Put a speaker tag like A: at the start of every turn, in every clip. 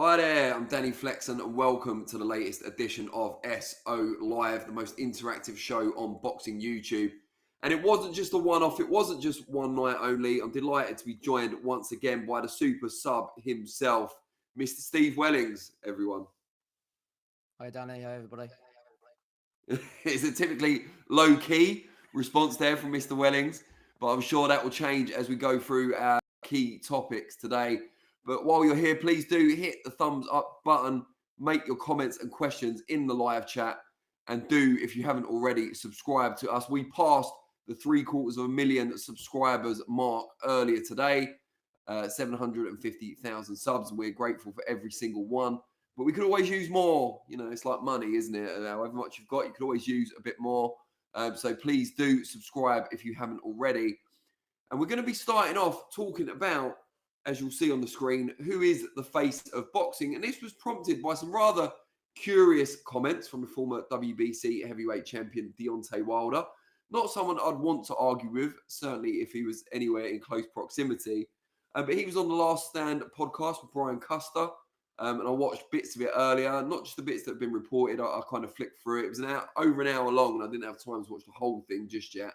A: Hi there, I'm Danny Flexen and welcome to the latest edition of SO Live, the most interactive show on boxing YouTube. And it wasn't just a one-off, it wasn't just one night only. I'm delighted to be joined once again by the super sub himself, Mr. Steve Wellings, everyone.
B: Hi Danny, hi everybody.
A: It's a typically low-key response there from Mr. Wellings, but I'm sure that will change as we go through our key topics today. But while you're here, please do hit the thumbs up button, make your comments and questions in the live chat, and do, if you haven't already, subscribe to us. We passed the 750,000 subscribers mark earlier today, 750,000 subs, and we're grateful for every single one. But we could always use more. You know, it's like money, isn't it? However much you've got, you could always use a bit more. So please do subscribe if you haven't already. And we're going to be starting off talking about, as you'll see on the screen, who is the face of boxing. And this was prompted by some rather curious comments from the former WBC heavyweight champion Deontay Wilder. Not someone I'd want to argue with, certainly if he was anywhere in close proximity. But he was on the Last Stand podcast with Brian Custer. And I watched bits of it earlier, not just the bits that have been reported. I kind of flicked through it. It was over an hour long, and I didn't have time to watch the whole thing just yet.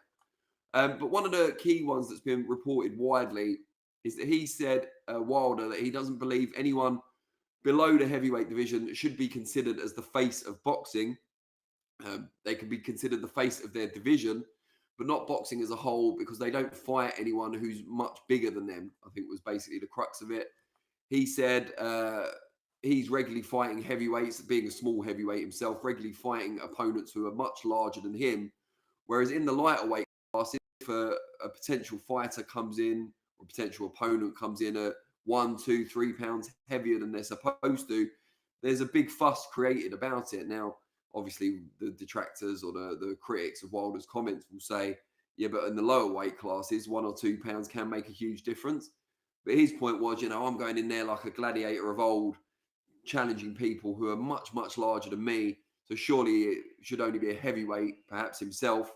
A: But one of the key ones that's been reported widely is that he said, Wilder, that he doesn't believe anyone below the heavyweight division should be considered as the face of boxing. They can be considered the face of their division, but not boxing as a whole, because they don't fight anyone who's much bigger than them, I think was basically the crux of it. He said he's regularly fighting heavyweights, being a small heavyweight himself, regularly fighting opponents who are much larger than him. Whereas in the lighter weight class, if a potential fighter comes in, or potential opponent comes in at 1, 2, 3 pounds heavier than they're supposed to, there's a big fuss created about it. Now, obviously, the detractors or the critics of Wilder's comments will say, yeah, but in the lower weight classes, 1 or 2 pounds can make a huge difference. But his point was, I'm going in there like a gladiator of old, challenging people who are much, much larger than me. So surely it should only be a heavyweight, perhaps himself,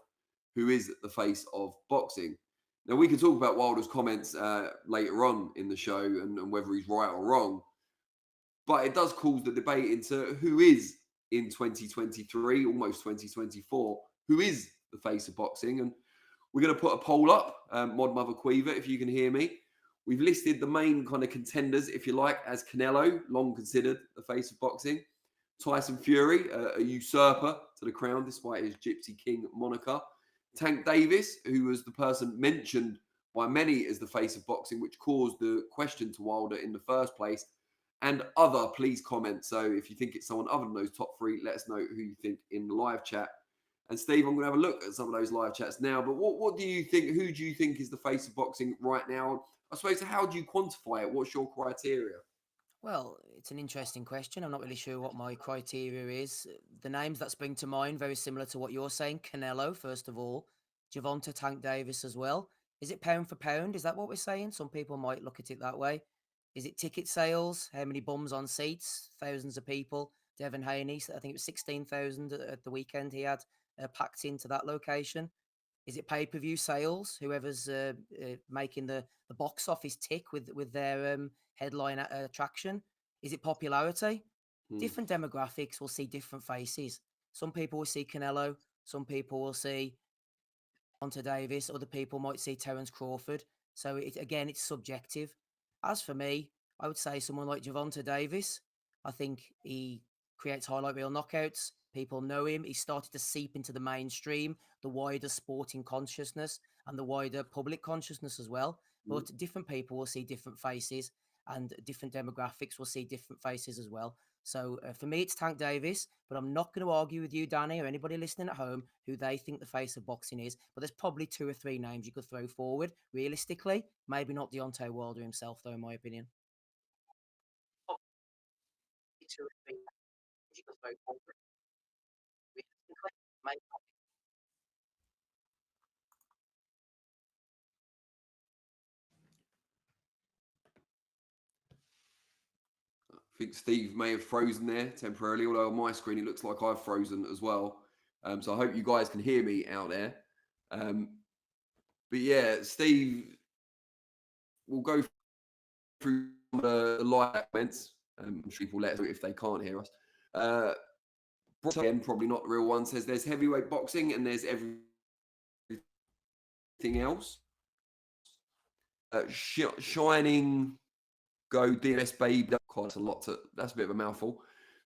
A: who is the face of boxing. Now, we can talk about Wilder's comments later on in the show and whether he's right or wrong. But it does cause the debate into who is, in 2023, almost 2024, who is the face of boxing. And we're going to put a poll up, Mod Mother Queever, if you can hear me. We've listed the main kind of contenders, if you like, as Canelo, long considered the face of boxing. Tyson Fury, a usurper to the crown despite his Gypsy King moniker. Tank Davis, who was the person mentioned by many as the face of boxing, which caused the question to Wilder in the first place. And other, please comment. So if you think it's someone other than those top three, let us know who you think in the live chat. And Steve, I'm going to have a look at some of those live chats now. But what do you think? Who do you think is the face of boxing right now? I suppose, how do you quantify it? What's your criteria?
B: Well, it's an interesting question. I'm not really sure what my criteria is. The names that spring to mind, very similar to what you're saying. Canelo, first of all. Gervonta Tank Davis as well. Is it pound for pound? Is that what we're saying? Some people might look at it that way. Is it ticket sales? How many bums on seats? Thousands of people. Devin Haney, I think it was 16,000 at the weekend he had packed into that location. Is it pay-per-view sales? Whoever's making the box office tick with their headline attraction? Is it popularity?
A: Hmm.
B: Different demographics will see different faces. Some people will see Canelo. Some people will see Devonta Davis. Other people might see Terence Crawford. So again, it's subjective. As for me, I would say someone like Gervonta Davis. I think he creates highlight reel knockouts. People know him. He started to seep into the mainstream, the wider sporting consciousness, and the wider public consciousness as well.
A: Hmm.
B: But different people will see different faces, and different demographics will see different faces as well. So for me, it's Tank Davis, but I'm not going to argue with you, Danny, or anybody listening at home who they think the face of boxing is. But there's probably 2 or 3 names you could throw forward. Realistically, maybe not Deontay Wilder himself, though, in my opinion. 2 or 3 names you could throw forward. Realistically, maybe not.
A: I think Steve may have frozen there temporarily, although on my screen it looks like I've frozen as well. So I hope you guys can hear me out there. Um, but yeah, Steve, we'll go through the live comments. I'm sure people let us know if they can't hear us. Again, probably not the real one, says there's heavyweight boxing and there's everything else. Shining Go DMS Babe. That's a lot that's a bit of a mouthful.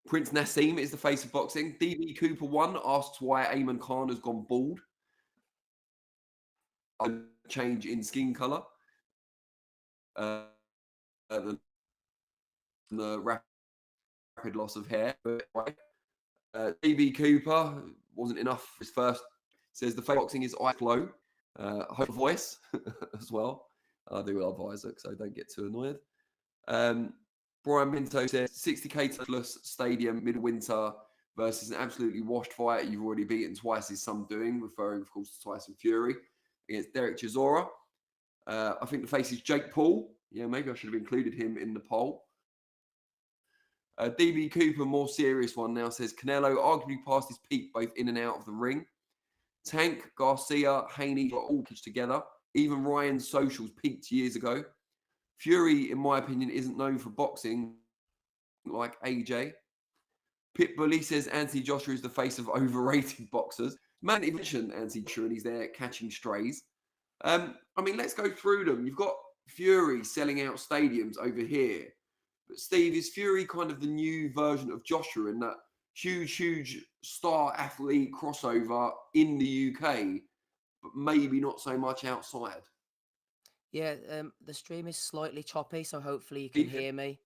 A: Prince Nassim is the face of boxing. DB Cooper 1 asks why Ayman Khan has gone bald. Change in skin color. The rapid loss of hair. DB Cooper wasn't enough for his first. Says the face of boxing is Ike Low. Hope voice as well. I do love Isaac, so don't get too annoyed. Brian Minto says 60k plus stadium midwinter versus an absolutely washed fight you've already beaten twice is some doing, referring of course to Tyson Fury against Derek Chisora. I think the face is Jake Paul. Yeah, maybe I should have included him in the poll. DB Cooper, more serious one now, says Canelo arguably past his peak both in and out of the ring. Tank, Garcia, Haney are all pitched together. Even Ryan's socials peaked years ago. Fury, in my opinion, isn't known for boxing like AJ. Pitbully says Anthony Joshua is the face of overrated boxers. Man, he mentioned Anthony Joshua and he's there catching strays. I mean, let's go through them. You've got Fury selling out stadiums over here. But Steve, is Fury kind of the new version of Joshua in that huge star athlete crossover in the UK, but maybe not so much outside?
B: Yeah, the stream is slightly choppy, so hopefully you can hear me.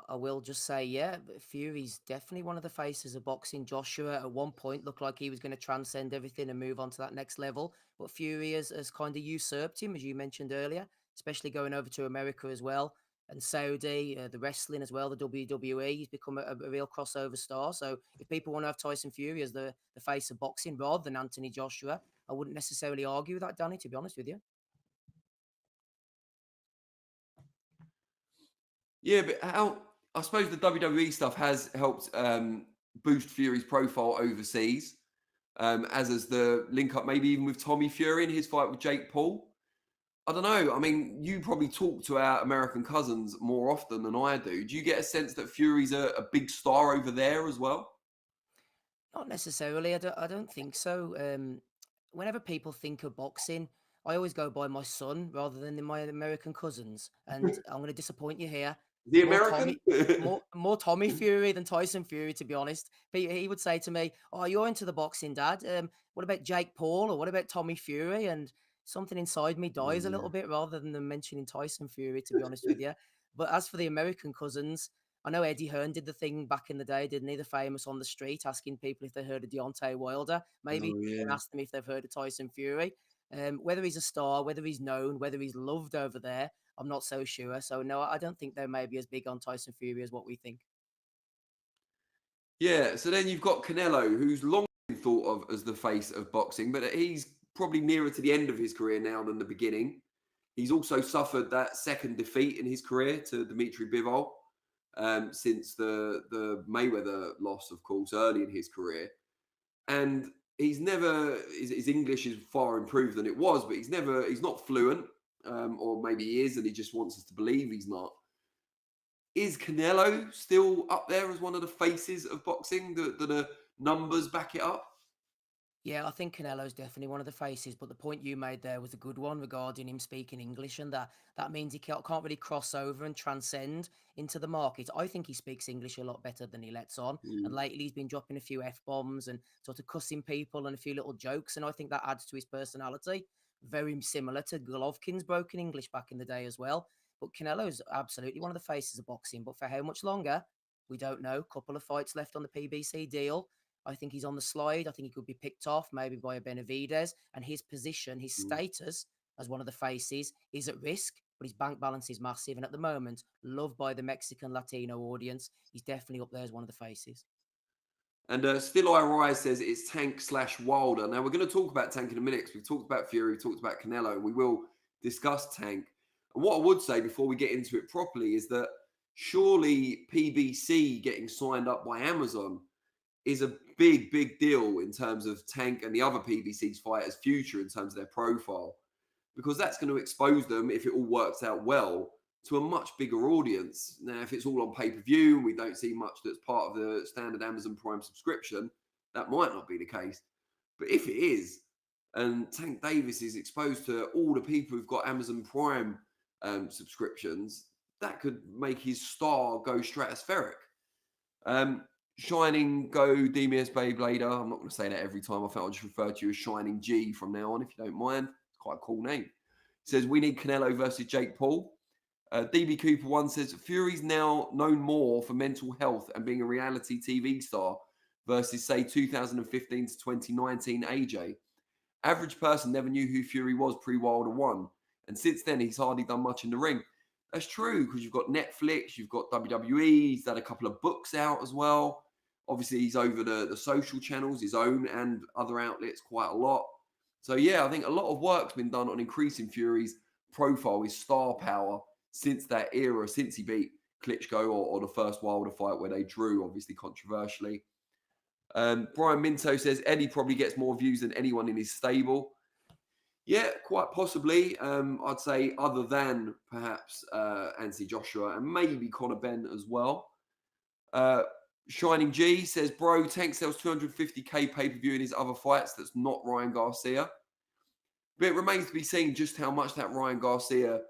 B: I will just say, yeah, Fury's definitely one of the faces of boxing. Joshua at one point looked like he was going to transcend everything and move on to that next level, but Fury has kind of usurped him, as you mentioned earlier, especially going over to America as well, and Saudi, the wrestling as well, the WWE. He's become a real crossover star. So if people want to have Tyson Fury as the face of boxing rather than Anthony Joshua, I wouldn't necessarily argue with that, Danny, to be honest with you.
A: Yeah, but I suppose the WWE stuff has helped boost Fury's profile overseas, as has the link up maybe even with Tommy Fury in his fight with Jake Paul. I don't know. I mean, you probably talk to our American cousins more often than I do. Do you get a sense that Fury's a big star over there as well?
B: Not necessarily. I don't think so. Whenever people think of boxing, I always go by my son rather than my American cousins. And I'm going to disappoint you here.
A: The
B: More
A: American?
B: Tommy, more Tommy Fury than Tyson Fury, to be honest. He would say to me, "Oh, you're into the boxing, Dad. What about Jake Paul or what about Tommy Fury?" And something inside me dies a little bit rather than them mentioning Tyson Fury, to be honest with you. But as for the American cousins, I know Eddie Hearn did the thing back in the day, didn't he? The famous on the street asking people if they heard of Deontay Wilder. Maybe
A: Oh, yeah.
B: asked them if they've heard of Tyson Fury. Whether he's a star, whether he's known, whether he's loved over there, I'm not so sure. So no, I don't think they're maybe as big on Tyson Fury as what we think.
A: Yeah, so then you've got Canelo, who's long been thought of as the face of boxing, but he's probably nearer to the end of his career now than the beginning. He's also suffered that second defeat in his career to Dimitri Bivol since the Mayweather loss, of course, early in his career. And he's never, his English is far improved than it was, but he's not fluent, or maybe he is and he just wants us to believe he's not. Is Canelo still up there as one of the faces of boxing? The numbers back it up?
B: Yeah, I think Canelo's definitely one of the faces, but the point you made there was a good one regarding him speaking English, and that means he can't really cross over and transcend into the market. I think he speaks English a lot better than he lets on, and
A: Mm.
B: lately he's been dropping a few F bombs and sort of cussing people and a few little jokes, and I think that adds to his personality. Very similar to Golovkin's broken English back in the day as well. But Canelo's absolutely one of the faces of boxing, but for how much longer? We don't know. Couple of fights left on the PBC deal. I think he's on the slide. I think he could be picked off maybe by a Benavidez, and his position, his
A: Mm.
B: status as one of the faces is at risk, but his bank balance is massive. And at the moment, loved by the Mexican Latino audience. He's definitely up there as one of the faces.
A: And Still I Rise says it's Tank/Wilder. Now we're going to talk about Tank in a minute because we've talked about Fury, we've talked about Canelo, and we will discuss Tank. And what I would say before we get into it properly is that surely PBC getting signed up by Amazon is a big deal in terms of Tank and the other PBC's fighters' future in terms of their profile, because that's going to expose them if it all works out well to a much bigger audience. Now, if it's all on pay-per-view and we don't see much that's part of the standard Amazon Prime subscription, that might not be the case. But if it is, and Tank Davis is exposed to all the people who've got Amazon Prime subscriptions, that could make his star go stratospheric. Shining Go DMS Beyblader. I'm not going to say that every time. I think I'll just refer to you as Shining G from now on, if you don't mind. It's quite a cool name. He says, we need Canelo versus Jake Paul. DB Cooper 1 says, Fury's now known more for mental health and being a reality TV star versus, say, 2015 to 2019 AJ. Average person never knew who Fury was pre-Wilder 1. And since then, he's hardly done much in the ring. That's true, because you've got Netflix, you've got WWE, he's had a couple of books out as well. Obviously, he's over the social channels, his own and other outlets quite a lot. So, yeah, I think a lot of work's been done on increasing Fury's profile, his star power, since that era, since he beat Klitschko or the first Wilder fight where they drew, obviously controversially. Brian Minto says Eddie probably gets more views than anyone in his stable. Yeah, quite possibly. I'd say other than perhaps Anthony Joshua and maybe Conor Benn as well. Shining G says, bro, Tank sells 250k pay-per-view in his other fights. That's not Ryan Garcia. But it remains to be seen just how much that Ryan Garcia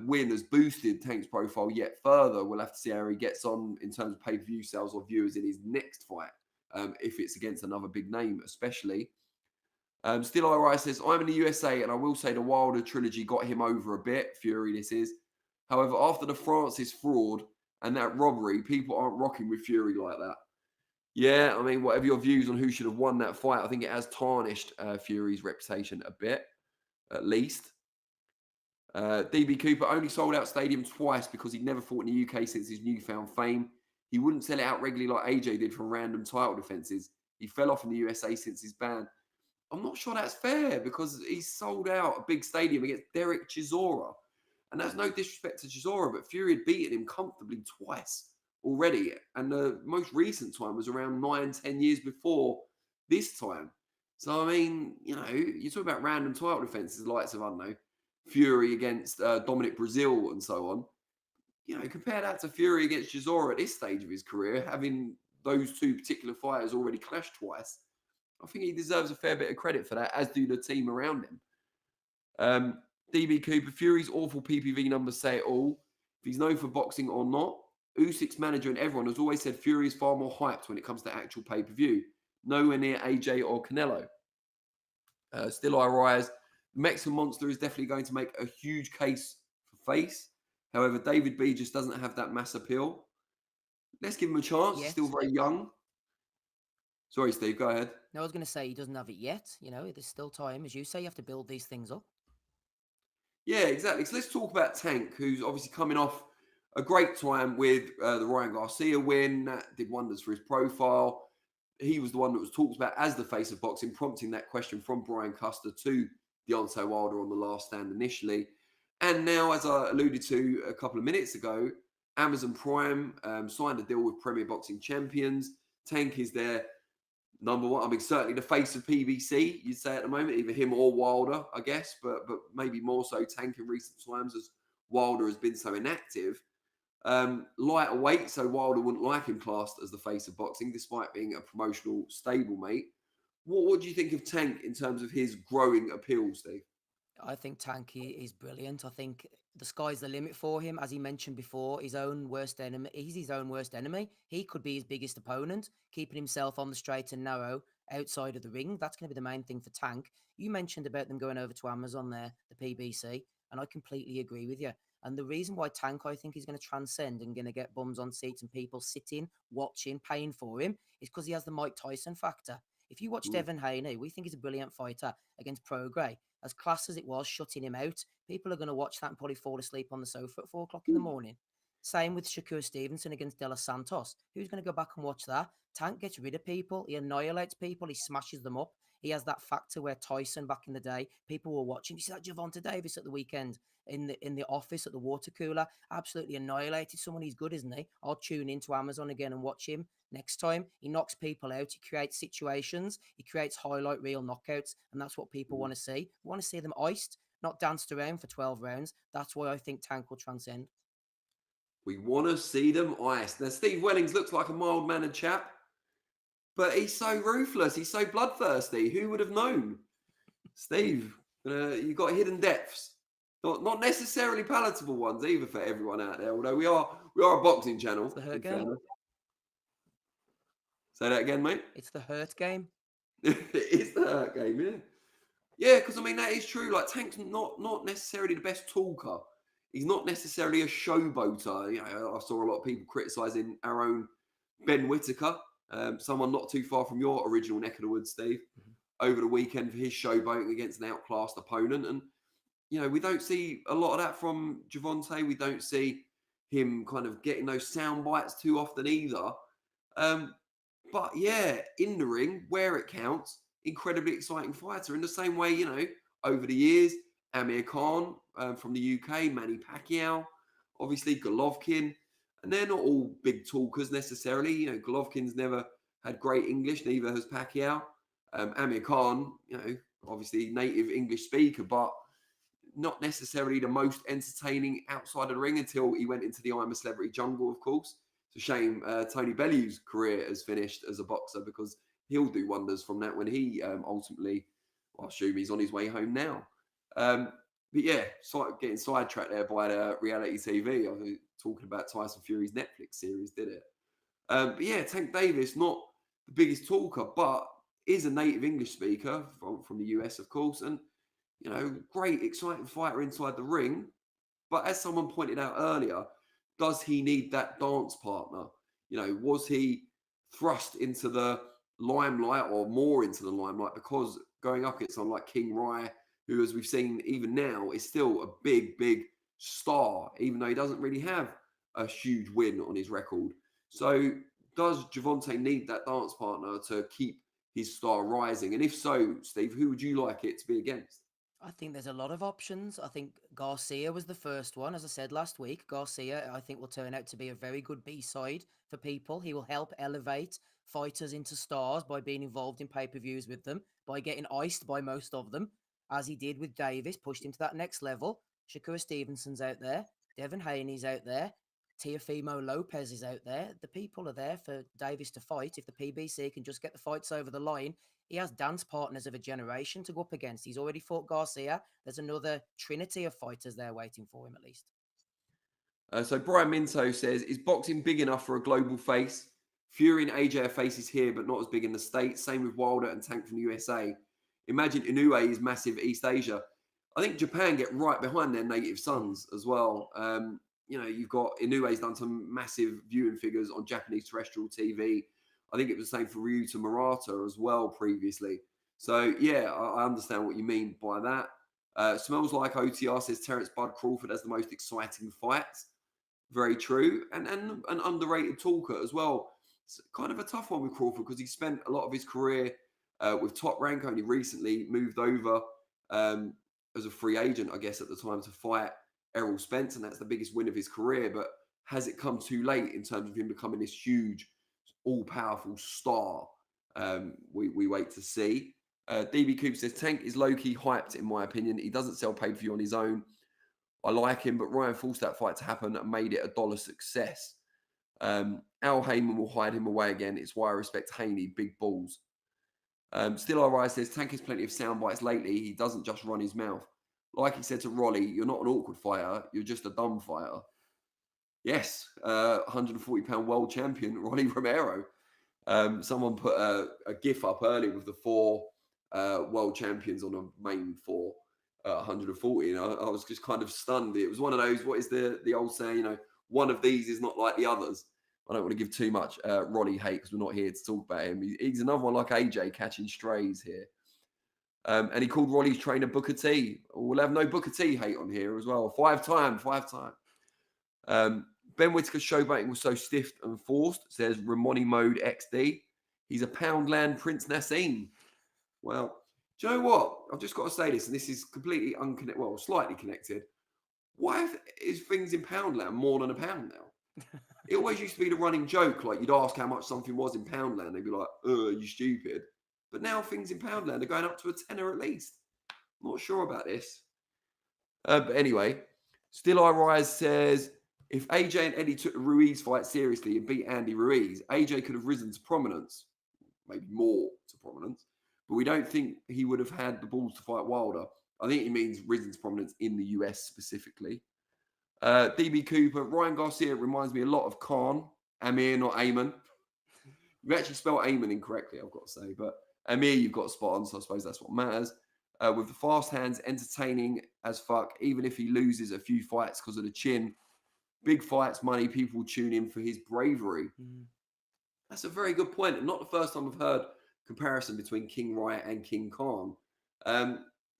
A: win has boosted Tank's profile yet further. We'll have to see how he gets on in terms of pay-per-view sales or viewers in his next fight, if it's against another big name, especially. Still IRI says, I'm in the USA, and I will say the Wilder trilogy got him over a bit. Fury, this is. However, after the Francis fraud and that robbery, people aren't rocking with Fury like that. Yeah, I mean, whatever your views on who should have won that fight, I think it has tarnished Fury's reputation a bit, at least. DB Cooper only sold out stadium twice because he never fought in the UK since his newfound fame. He wouldn't sell it out regularly like AJ did from random title defenses. He fell off in the USA since his ban. I'm not sure that's fair because he sold out a big stadium against Derek Chisora. And that's no disrespect to Chisora, but Fury had beaten him comfortably twice already. And the most recent time was around 9-10 years before this time. So, I mean, you know, you talk about random title defenses, the likes of, I don't know, Fury against Dominic Brazil and so on. You know, compare that to Fury against Chisora at this stage of his career, having those two particular fighters already clashed twice. I think he deserves a fair bit of credit for that, as do the team around him. DB Cooper, Fury's awful PPV numbers say it all. If he's known for boxing or not, Usyk's manager and everyone has always said Fury is far more hyped when it comes to actual pay-per-view. Nowhere near AJ or Canelo. Still I rise. The Mexican Monster is definitely going to make a huge case for face. However, David B just doesn't have that mass appeal. Let's give him a chance. He's still very young. Sorry, Steve, go ahead.
B: No, I was going to say he doesn't have it yet. You know, there's still time. As you say, you have to build these things up.
A: Yeah, exactly. So let's talk about Tank, who's obviously coming off a great time with the Ryan Garcia win. That did wonders for his profile. He was the one that was talked about as the face of boxing, prompting that question from Brian Custer to Deontay Wilder on the last stand initially. And now, as I alluded to a couple of minutes ago, Amazon Prime signed a deal with Premier Boxing Champions. Tank is their number one. I mean, certainly the face of PBC, you'd say at the moment, either him or Wilder, I guess, but maybe more so Tank in recent times as Wilder has been so inactive. Lighter weight, so Wilder wouldn't like him classed as the face of boxing, despite being a promotional stablemate. What do you think of Tank in terms of his growing appeal, Steve?
B: I think Tank is brilliant. I think the sky's the limit for him. As he mentioned before, his own worst enemy. He's his own worst enemy. He could be his biggest opponent, keeping himself on the straight and narrow outside of the ring. That's going to be the main thing for Tank. You mentioned about them going over to Amazon there, the PBC, and I completely agree with you. And the reason why Tank, I think, is going to transcend and going to get bums on seats and people sitting, watching, paying for him is because he has the Mike Tyson factor. If you watch Devin Haney, we think he's a brilliant fighter against Prograis. As class as it was, shutting him out, people are going to watch that and probably fall asleep on the sofa at 4 o'clock in the morning. Same with Shakur Stevenson against De Los Santos. Who's going to go back and watch that? Tank gets rid of people. He annihilates people. He smashes them up. He has that factor where Tyson back in the day, people were watching. You see that Gervonta Davis at the weekend in the office at the water cooler, absolutely annihilated someone. He's good, isn't he? I'll tune into Amazon again and watch him next time. He knocks people out. He creates situations. He creates highlight reel knockouts, and that's what people want to see. We want to see them iced. not danced around for 12 rounds. That's why I think Tank will transcend.
A: We want to see them iced. Now, Steve Wellings looks like a mild-mannered chap, but he's so ruthless. He's so bloodthirsty. Who would have known? Steve, you've got hidden depths. Not necessarily palatable ones either for everyone out there. Although we are a boxing channel.
B: It's the hurt game.
A: Say that again, mate.
B: It's the hurt game.
A: It's the hurt game, yeah. Yeah, because I mean that is true. Like Tank's not necessarily the best talker. He's not necessarily a showboater. You know, I saw a lot of people criticising our own Ben Whittaker, someone not too far from your original neck of the woods, Steve, over the weekend for his showboating against an outclassed opponent. And you know, we don't see a lot of that from Gervonta. We don't see him kind of getting those sound bites too often either. But yeah, in the ring, where it counts, incredibly exciting fighter. In the same way, you know, over the years, Amir Khan from the UK, Manny Pacquiao, obviously Golovkin, and they're not all big talkers necessarily. You know, Golovkin's never had great English, neither has Pacquiao. Amir Khan, you know, obviously native English speaker, but not necessarily the most entertaining outside of the ring until he went into the I'm a Celebrity jungle, of course. It's a shame Tony Bellew's career has finished as a boxer because he'll do wonders from that when he ultimately, well, I assume he's on his way home now. But yeah, getting sidetracked there by the reality TV. I was talking about Tyson Fury's Netflix series, did it? But yeah, Tank Davis, not the biggest talker, but is a native English speaker from the US, of course. And, you know, great, exciting fighter inside the ring. But as someone pointed out earlier, does he need that dance partner? You know, was he thrust into the limelight or more into the limelight because going up against someone like King Rye, who, as we've seen even now, is still a big, big star, even though he doesn't really have a huge win on his record. So does Gervonta need that dance partner to keep his star rising? And if so, Steve, who would you like it to be against?
B: I think there's a lot of options. I think Garcia was the first one. As I said last week, Garcia, I think, will turn out to be a very good B-side for people. He will help elevate fighters into stars by being involved in pay-per-views with them, by getting iced by most of them, as he did with Davis, pushed him to that next level. Shakur Stevenson's out there. Devin Haney's out there. Teofimo Lopez is out there. The people are there for Davis to fight. If the PBC can just get the fights over the line, he has dance partners of a generation to go up against. He's already fought Garcia. There's another trinity of fighters there waiting for him, at least.
A: So Brian Minto says, is boxing big enough for a global face? Fury and AJ are faces here, but not as big in the States. Same with Wilder and Tank from the USA. Imagine Inoue is massive East Asia. I think Japan get right behind their native sons as well. You know, you've got Inoue's done some massive viewing figures on Japanese terrestrial TV. I think it was the same for Ryuta Murata as well previously. So, yeah, I understand what you mean by that. Smells like OTR says Terence Bud Crawford has the most exciting fights. Very true. And an underrated talker as well. It's kind of a tough one with Crawford because he spent a lot of his career with Top Rank, only recently moved over as a free agent, I guess, at the time to fight Errol Spence. And that's the biggest win of his career. But has it come too late in terms of him becoming this huge, all-powerful star? We wait to see. DB Coop says, Tank is low-key hyped, in my opinion. He doesn't sell pay-per-view on his own. I like him, but Ryan forced that fight to happen and made it a dollar success. Al Heyman will hide him away again. It's why I respect Haney, big balls. Still Alright says, Tank has plenty of sound bites lately. He doesn't just run his mouth. Like he said to Rolly, you're not an awkward fighter. You're just a dumb fighter. Yes, 140-pound world champion, Rolly Romero. Someone put a GIF up earlier with the 4 world champions on a main 4. 140, and I was just kind of stunned. It was one of those, what is the old saying, you know, one of these is not like the others. I don't want to give too much Rolly hate because we're not here to talk about him. He's another one like AJ catching strays here. And he called Rolly's trainer Booker T. We'll have no Booker T hate on here as well. 5-time. Ben Whittaker's showboating was so stiff and forced, says Ramoni Mode XD. He's a Poundland Prince Nassim. Well, do you know what? I've just got to say this, and this is completely unconnected, well, slightly connected. Why is things in Poundland more than a pound now? It always used to be the running joke, like you'd ask how much something was in Poundland, they'd be like, you stupid. But now things in Poundland are going up to a tenner at least. I'm not sure about this. But anyway, Still I Rise says, if AJ and Eddie took the Ruiz fight seriously and beat Andy Ruiz, AJ could have risen to prominence, maybe more to prominence, but we don't think he would have had the balls to fight Wilder. I think he means risen to prominence in the US specifically. DB Cooper, Ryan Garcia reminds me a lot of Khan, Amir, not Ayman. You actually spelled Ayman incorrectly, I've got to say, but Amir, you've got spot on, so I suppose that's what matters. With the fast hands, entertaining as fuck, even if he loses a few fights because of the chin. Big fights, money, people tune in for his bravery. That's a very good point. And not the first time I've heard comparison between King Riot and King Khan.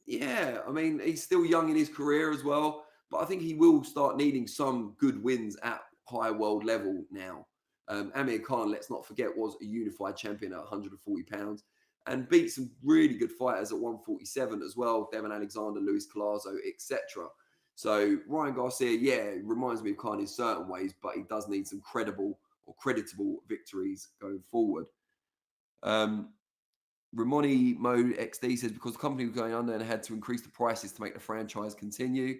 A: Yeah, I mean, he's still young in his career as well, but I think he will start needing some good wins at high world level now. Amir Khan, let's not forget, was a unified champion at 140 pounds and beat some really good fighters at 147 as well. Devin Alexander, Luis Collazo, etc. So Ryan Garcia, yeah, reminds me of Khan in certain ways, but he does need some credible or creditable victories going forward. Ramoni Mode XD says, because the company was going under and had to increase the prices to make the franchise continue.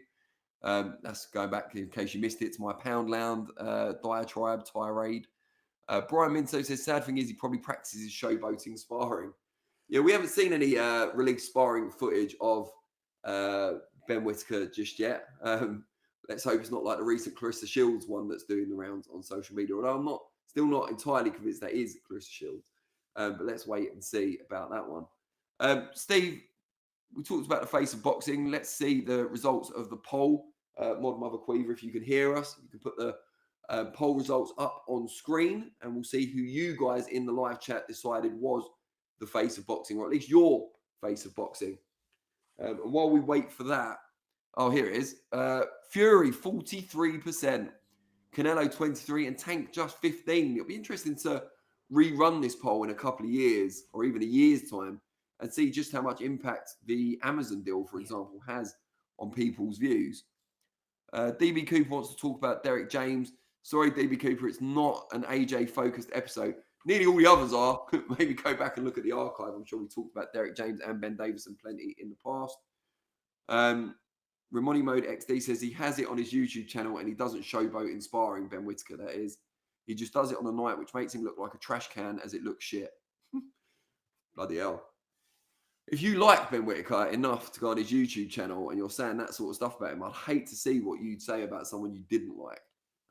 A: That's going back, in case you missed it, to my Poundland diatribe tirade. Brian Minto says, sad thing is he probably practices showboating sparring. Yeah, we haven't seen any released sparring footage of Ben Whittaker just yet. Let's hope it's not like the recent Clarissa Shields one that's doing the rounds on social media. Although I'm still not entirely convinced that is Clarissa Shields. But let's wait and see about that one. Steve, we talked about the face of boxing. Let's see the results of the poll. Modern Mother Queever, if you can hear us, you can put the poll results up on screen and we'll see who you guys in the live chat decided was the face of boxing, or at least your face of boxing. And while we wait for that, oh, here it is. Fury, 43%. Canelo, 23%. And Tank, just 15%. It'll be interesting to rerun this poll in a couple of years or even a year's time and see just how much impact the Amazon deal, for example, has on people's views. DB Cooper wants to talk about Derek James. Sorry, DB Cooper, it's not an AJ-focused episode. Nearly all the others are. Maybe go back and look at the archive. I'm sure we talked about Derek James and Ben Davison plenty in the past. Ramoni Mode XD says he has it on his YouTube channel and he doesn't showboat in sparring, Ben Whittaker, that is. He just does it on the night, which makes him look like a trash can as it looks shit. Bloody hell. If you like Ben Whittaker enough to go on his YouTube channel and you're saying that sort of stuff about him, I'd hate to see what you'd say about someone you didn't like,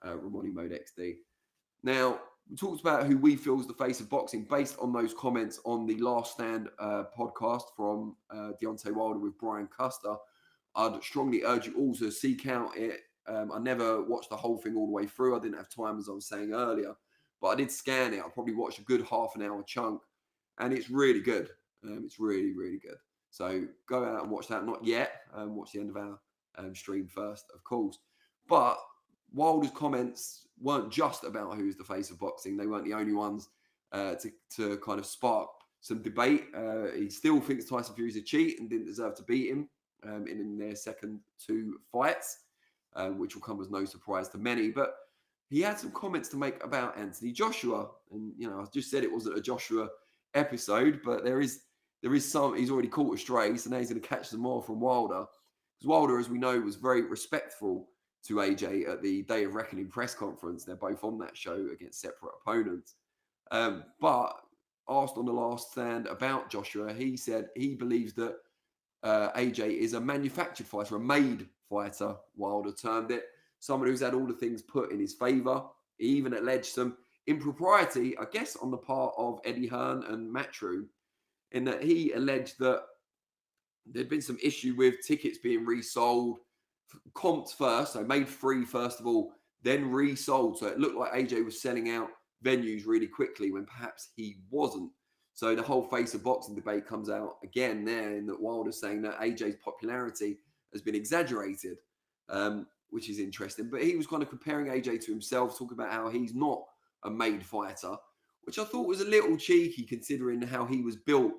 A: Ramoni Mode XD. Now, we talked about who we feel is the face of boxing based on those comments on the Last Stand podcast from Deontay Wilder with Brian Custer. I'd strongly urge you all to seek out it. I never watched the whole thing all the way through. I didn't have time, as I was saying earlier, but I did scan it. I probably watched a good half an hour chunk, and it's really good. It's really, really good. So go out and watch that. Not yet. Watch the end of our stream first, of course. But Wilder's comments weren't just about who's the face of boxing. They weren't the only ones to kind of spark some debate. He still thinks Tyson Fury's a cheat and didn't deserve to beat him in their second two fights, which will come as no surprise to many. But he had some comments to make about Anthony Joshua. And, you know, I just said it wasn't a Joshua episode, but there is some. He's already caught a stray, so now he's going to catch some more from Wilder. Because Wilder, as we know, was very respectful to AJ at the Day of Reckoning press conference. They're both on that show against separate opponents. But asked on the Last Stand about Joshua, he said he believes that AJ is a manufactured fighter, a made fighter, Wilder termed it. Someone who's had all the things put in his favour. He even alleged some impropriety, I guess, on the part of Eddie Hearn and Matchroom, in that he alleged that there'd been some issue with tickets being resold, comped first, so made free first of all, then resold. So it looked like AJ was selling out venues really quickly when perhaps he wasn't. So the whole face of boxing debate comes out again there, in that Wilder's saying that AJ's popularity has been exaggerated, which is interesting. But he was kind of comparing AJ to himself, talking about how he's not a made fighter, which I thought was a little cheeky considering how he was built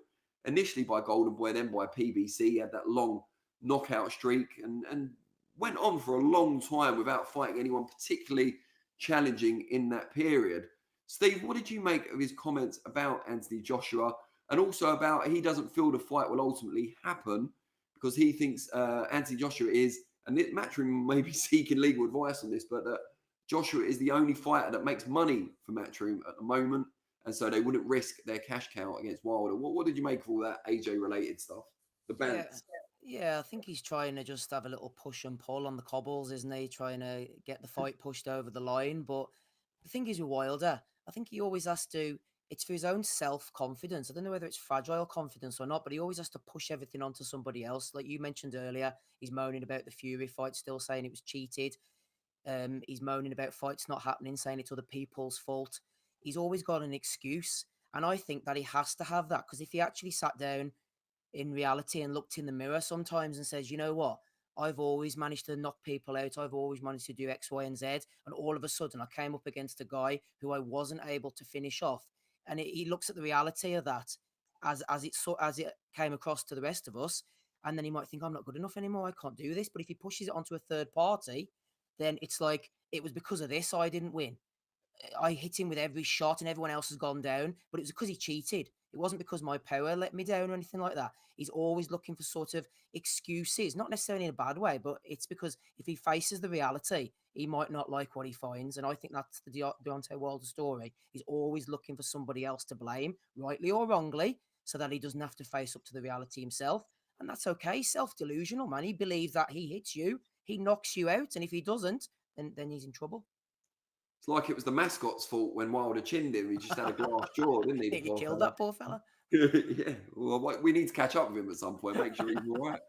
A: initially by Golden Boy, then by PBC. He had that long knockout streak and went on for a long time without fighting anyone particularly challenging in that period. Steve, what did you make of his comments about Anthony Joshua, and also about he doesn't feel the fight will ultimately happen because he thinks Anthony Joshua is and Matchroom may be seeking legal advice on this, but Joshua is the only fighter that makes money for Matchroom at the moment, and so they wouldn't risk their cash cow against Wilder. What did you make of all that AJ-related stuff? The bans?
B: Yeah, I think he's trying to just have a little push and pull on the cobbles, isn't he? Trying to get the fight pushed over the line. But the thing is with Wilder, I think he always has to, it's for his own self-confidence. I don't know whether it's fragile confidence or not, but he always has to push everything onto somebody else. Like you mentioned earlier, he's moaning about the Fury fight, still saying it was cheated. He's moaning about fights not happening, saying it's other people's fault. He's always got an excuse. And I think that he has to have that, because if he actually sat down in reality and looked in the mirror sometimes and says, you know what, I've always managed to knock people out. I've always managed to do X, Y, and Z. And all of a sudden I came up against a guy who I wasn't able to finish off. And he looks at the reality of that as it came across to the rest of us. And then he might think, I'm not good enough anymore. I can't do this. But if he pushes it onto a third party, then it's like, it was because of this I didn't win. I hit him with every shot and everyone else has gone down, but it was because he cheated. It wasn't because my power let me down or anything like that. He's always looking for sort of excuses, not necessarily in a bad way, but it's because if he faces the reality, he might not like what he finds. And I think that's the Deontay Wilder story. He's always looking for somebody else to blame, rightly or wrongly, so that he doesn't have to face up to the reality himself. And that's okay. Self-delusional, man. He believes that he hits you, he knocks you out, and if he doesn't, then he's in trouble.
A: It's like it was the mascot's fault when Wilder chinned him. He just had a glass jaw, didn't he?
B: He killed that poor fella.
A: Yeah. Well, we need to catch up with him at some point, make sure he's all right.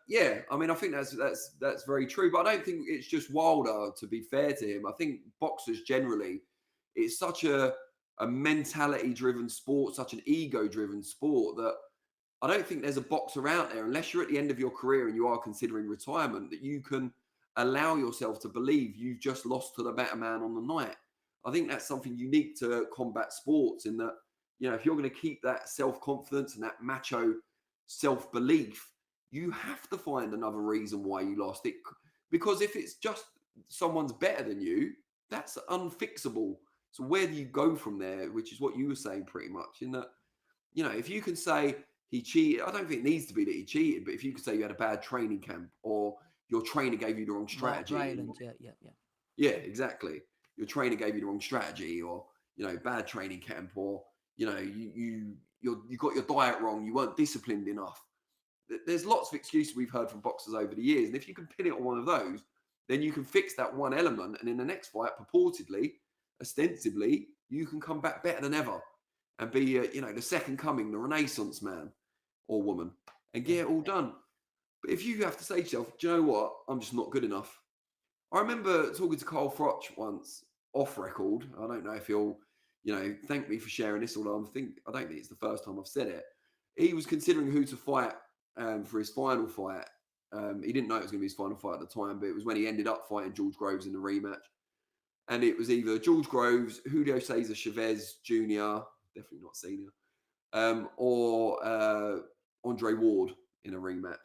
A: Yeah, I mean, I think that's very true. But I don't think it's just Wilder, to be fair to him. I think boxers generally, it's such a mentality-driven sport, such an ego-driven sport, that I don't think there's a boxer out there, unless you're at the end of your career and you are considering retirement, that you can allow yourself to believe you've just lost to the better man on the night. I think that's something unique to combat sports, in that, if you're going to keep that self-confidence and that macho self-belief, you have to find another reason why you lost it. Because if it's just someone's better than you, that's unfixable. So where do you go from there? Which is what you were saying pretty much, in that, if you can say he cheated, I don't think it needs to be that he cheated, but if you could say you had a bad training camp, or your trainer gave you the wrong strategy. Yeah, exactly. Your trainer gave you the wrong strategy, or bad training camp, or you got your diet wrong. You weren't disciplined enough. There's lots of excuses we've heard from boxers over the years, and if you can pin it on one of those, then you can fix that one element, and in the next fight, purportedly, ostensibly, you can come back better than ever and be the second coming, the Renaissance man or woman, and get it all done. But if you have to say to yourself, do you know what? I'm just not good enough. I remember talking to Carl Froch once off record. I don't know if he'll, thank me for sharing this, although I don't think it's the first time I've said it. He was considering who to fight for his final fight. He didn't know it was going to be his final fight at the time, but it was when he ended up fighting George Groves in the rematch. And it was either George Groves, Julio Cesar Chavez Jr., definitely not senior, or Andre Ward in a rematch.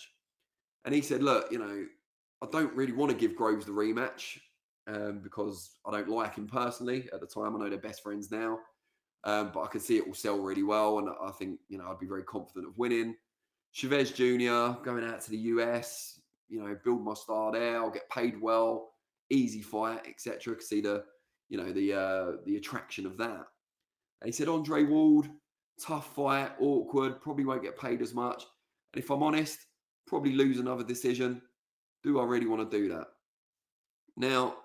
A: And he said, look, I don't really want to give Groves the rematch because I don't like him personally at the time. I know they're best friends now, but I can see it will sell really well. And I think, I'd be very confident of winning. Chavez Jr., going out to the US, build my star there. I'll get paid well, easy fight, etc. Could see the attraction of that. And he said, Andre Ward, tough fight, awkward, probably won't get paid as much. And if I'm honest, probably lose another decision. Do I really want to do that? Now,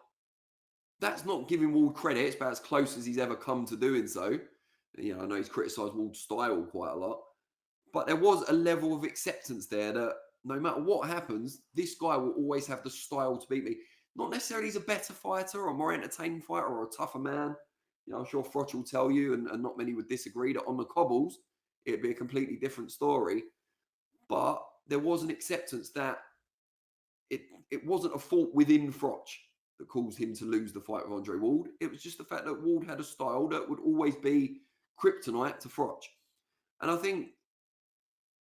A: that's not giving Ward credit. It's about as close as he's ever come to doing so. I know he's criticised Ward's style quite a lot. But there was a level of acceptance there that no matter what happens, this guy will always have the style to beat me. Not necessarily he's a better fighter or a more entertaining fighter or a tougher man. I'm sure Froch will tell you, and not many would disagree, that on the cobbles, it'd be a completely different story. But there was an acceptance that it wasn't a fault within Froch that caused him to lose the fight with Andre Ward. It was just the fact that Ward had a style that would always be kryptonite to Froch. And I think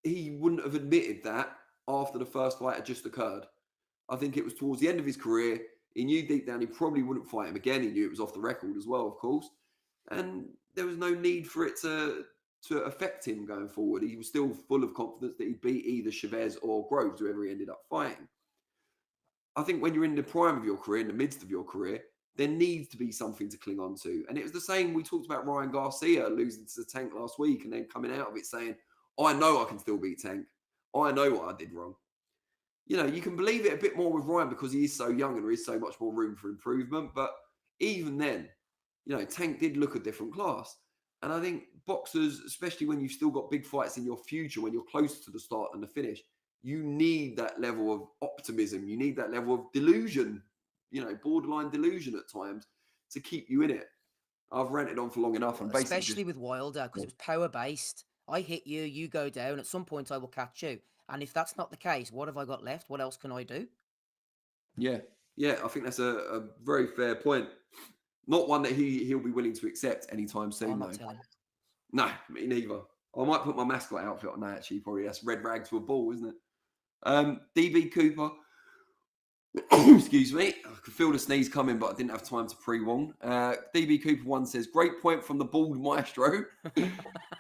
A: he wouldn't have admitted that after the first fight had just occurred. I think it was towards the end of his career. He knew deep down he probably wouldn't fight him again. He knew it was off the record as well, of course. And there was no need for it to affect him going forward. He was still full of confidence that he'd beat either Chavez or Groves, whoever he ended up fighting. I think when you're in the prime of your career, in the midst of your career, there needs to be something to cling on to. And it was the same. We talked about Ryan Garcia losing to the Tank last week and then coming out of it saying, I know I can still beat Tank. I know what I did wrong. You know, you can believe it a bit more with Ryan because he is so young and there is so much more room for improvement. But even then, you know, Tank did look a different class. And I think boxers, especially when you've still got big fights in your future, when you're closer to the start and the finish, you need that level of optimism. You need that level of delusion, you know, borderline delusion at times to keep you in it. I've ranted on for long enough and basically
B: Especially with Wilder, because it was power based. I hit you, you go down. At some point, I will catch you. And if that's not the case, what have I got left? What else can I do?
A: yeah, I think that's a very fair point. Not one that he'll be willing to accept anytime soon,
B: I'm not
A: though.
B: telling.
A: No, me neither. I might put my mascot outfit on that actually. Probably that's red rag to a ball, isn't it? DB Cooper. Excuse me. I could feel the sneeze coming, but I didn't have time to pre-warn. DB Cooper 1 says, great point from the bald maestro.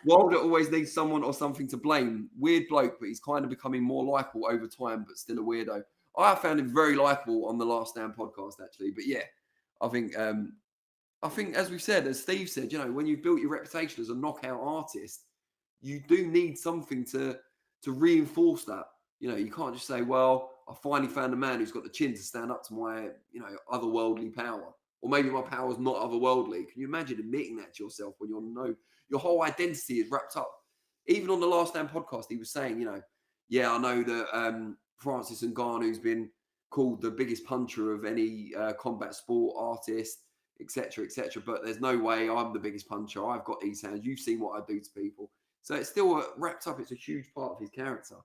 A: Wilder always needs someone or something to blame. Weird bloke, but he's kind of becoming more likable over time, but still a weirdo. I found him very likable on the Last Stand podcast, actually. But yeah, I think, as we said, as Steve said, you know, when you've built your reputation as a knockout artist, you do need something to reinforce that. You know, you can't just say, well, I finally found a man who's got the chin to stand up to my, you know, otherworldly power. Or maybe my power is not otherworldly. Can you imagine admitting that to yourself when your whole identity is wrapped up? Even on the Last Stand podcast, he was saying, you know, yeah, I know that Francis Ngannou's been called the biggest puncher of any combat sport artist, etc., etc. But there's no way I'm the biggest puncher. I've got these hands. You've seen what I do to people. So it's still wrapped up. It's a huge part of his character.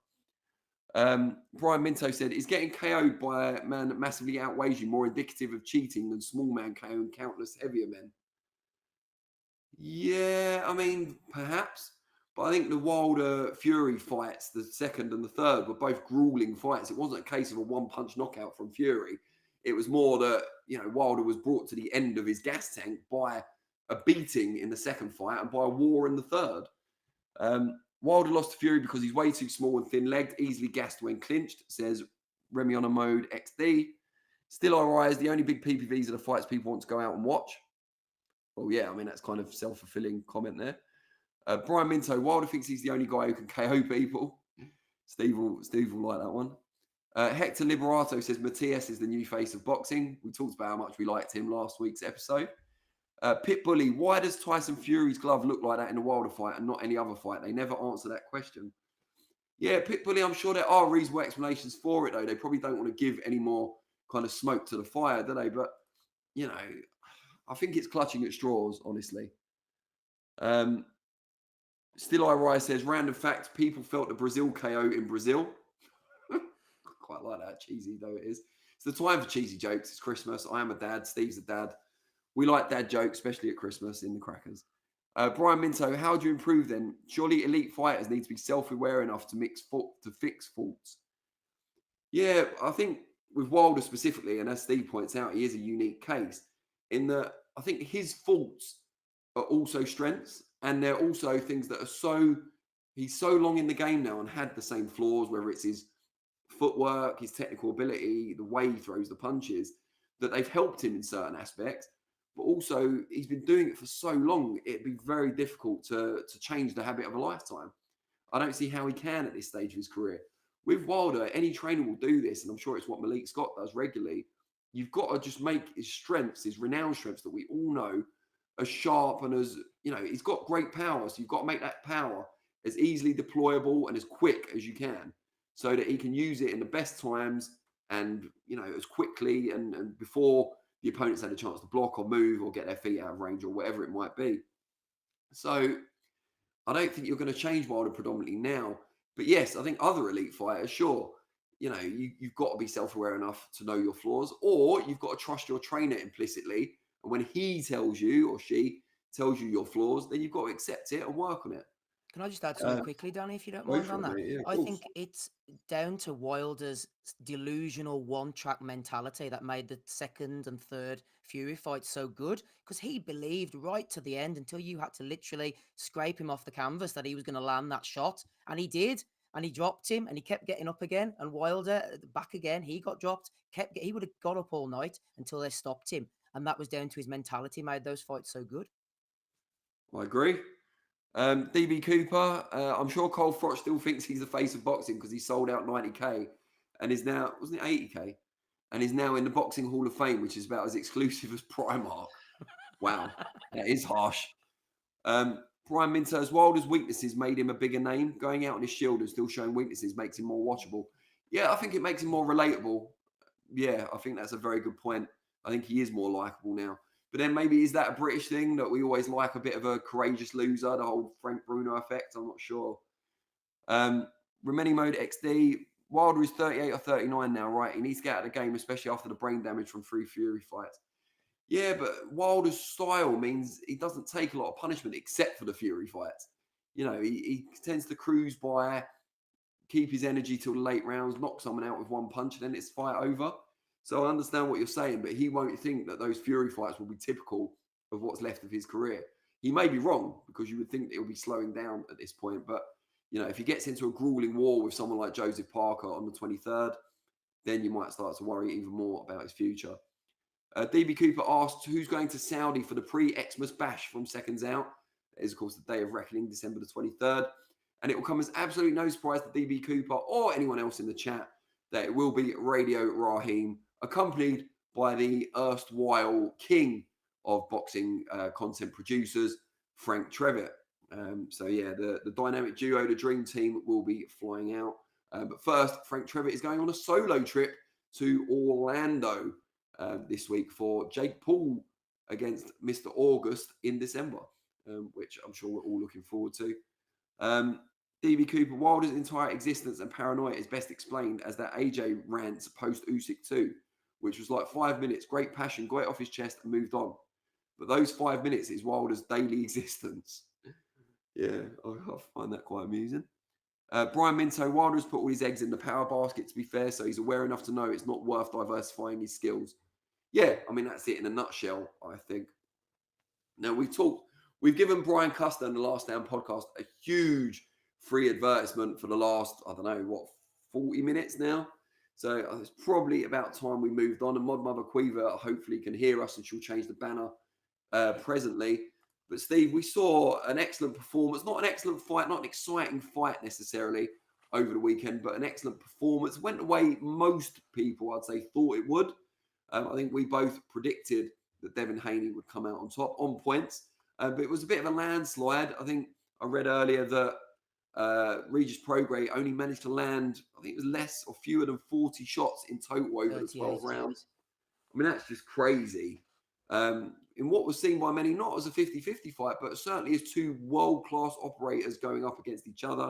A: Brian Minto said, is getting KO'd by a man that massively outweighs you more indicative of cheating than small man KO'ing countless heavier men? Yeah, I mean, perhaps. But I think the Wilder Fury fights, the second and the third, were both grueling fights. It wasn't a case of a one-punch knockout from Fury. It was more that, you know, Wilder was brought to the end of his gas tank by a beating in the second fight and by a war in the third. Wilder lost to Fury because he's way too small and thin-legged, easily gassed when clinched, says Remy on a Mode XD. Still I rise, the only big PPVs are the fights people want to go out and watch. Well, yeah, I mean, that's kind of self-fulfilling comment there. Brian Minto, Wilder thinks he's the only guy who can KO people. Steve will like that one. Hector Liberato says Matias is the new face of boxing. We talked about how much we liked him last week's episode. Pit Bully, why does Tyson Fury's glove look like that in the Wilder fight and not any other fight? They never answer that question. Yeah, Pit Bully, I'm sure there are reasonable explanations for it, though. They probably don't want to give any more kind of smoke to the fire, do they? But, you know, I think it's clutching at straws, honestly. Still I Rise says, random fact, people felt the Brazil KO in Brazil. Quite like that, cheesy though it is. It's the time for cheesy jokes. It's Christmas. I am a dad. Steve's a dad. We like dad jokes, especially at Christmas in the crackers. Brian Minto, how do you improve then? Surely elite fighters need to be self-aware enough to fix faults. Yeah, I think with Wilder specifically, and as Steve points out, he is a unique case in that I think his faults are also strengths, and they're also things that are he's so long in the game now and had the same flaws, whether it's his footwork, his technical ability, the way he throws the punches, that they've helped him in certain aspects. But also, he's been doing it for so long, it'd be very difficult to change the habit of a lifetime. I don't see how he can at this stage of his career. With Wilder, any trainer will do this, and I'm sure it's what Malik Scott does regularly. You've got to just make his strengths, his renowned strengths that we all know, as sharp and as, you know, he's got great power. So you've got to make that power as easily deployable and as quick as you can so that he can use it in the best times and, you know, as quickly and before the opponents had a chance to block or move or get their feet out of range or whatever it might be. So I don't think you're going to change Wilder predominantly now. But yes, I think other elite fighters, sure, you know, you've got to be self-aware enough to know your flaws, or you've got to trust your trainer implicitly. And when he tells you or she tells you your flaws, then you've got to accept it and work on it.
B: Can I just add something quickly, Danny, if you don't
A: Go
B: mind
A: for
B: on
A: it,
B: that?
A: mate. Yeah, of
B: I
A: course.
B: think it's down to Wilder's delusional one-track mentality that made the second and third Fury fights so good, because he believed right to the end until you had to literally scrape him off the canvas that he was going to land that shot, and he did. and he dropped him, and he kept getting up again. And Wilder back again, he got dropped. He would have got up all night until they stopped him, and that was down to his mentality. Made those fights so good.
A: I agree. DB Cooper, I'm sure Cole Froch still thinks he's the face of boxing because he sold out 90k and is now, wasn't it 80k? And is now in the Boxing Hall of Fame, which is about as exclusive as Primark. Wow, that is harsh. Brian Minter's Wilder's weaknesses made him a bigger name. Going out on his shield and still showing weaknesses makes him more watchable. Yeah, I think it makes him more relatable. Yeah, I think that's a very good point. I think he is more likable now. But then maybe is that a British thing that we always like a bit of a courageous loser, the whole Frank Bruno effect? I'm not sure. Remini Mode XD. Wilder is 38 or 39 now, right? He needs to get out of the game, especially after the brain damage from 3 Fury fights. Yeah, but Wilder's style means he doesn't take a lot of punishment except for the Fury fights. You know, he tends to cruise by, keep his energy till the late rounds, knock someone out with one punch, and then it's fight over. So I understand what you're saying, but he won't think that those Fury fights will be typical of what's left of his career. He may be wrong because you would think that he'll be slowing down at this point. But, you know, if he gets into a grueling war with someone like Joseph Parker on the 23rd, then you might start to worry even more about his future. DB Cooper asked who's going to Saudi for the pre-Xmas bash from Seconds Out. It is, of course, the day of reckoning, December the 23rd. And it will come as absolutely no surprise to DB Cooper or anyone else in the chat that it will be Radio Raheem, accompanied by the erstwhile king of boxing content producers, Frank Trevitt. So, yeah, the dynamic duo, the dream team, will be flying out. But first, Frank Trevitt is going on a solo trip to Orlando this week for Jake Paul against Mr. August in December, which I'm sure we're all looking forward to. DB Cooper, Wilder's entire existence and paranoia is best explained as that AJ rant post Usyk 2, which was like 5 minutes, great passion, got it off his chest and moved on. But those 5 minutes is Wilder's daily existence. Yeah, I find that quite amusing. Brian Minto, Wilder's put all his eggs in the power basket, to be fair, so he's aware enough to know it's not worth diversifying his skills. Yeah, I mean, that's it in a nutshell, I think. Now, we've given Brian Custer in the Last Down podcast a huge free advertisement for the last, 40 minutes now. So it's probably about time we moved on. And Mod Mother Quiver hopefully can hear us and she'll change the banner presently. But Steve, we saw an excellent performance, not an excellent fight, not an exciting fight necessarily over the weekend, but an excellent performance. Went the way most people, I'd say, thought it would. I think we both predicted that Devin Haney would come out on top on points, but it was a bit of a landslide. I think I read earlier that Regis Prograis only managed to land, I think it was less or fewer than 40 shots in total over the 12 rounds. I mean, that's just crazy. In what was seen by many not as a 50-50 fight, but certainly as two world-class operators going up against each other.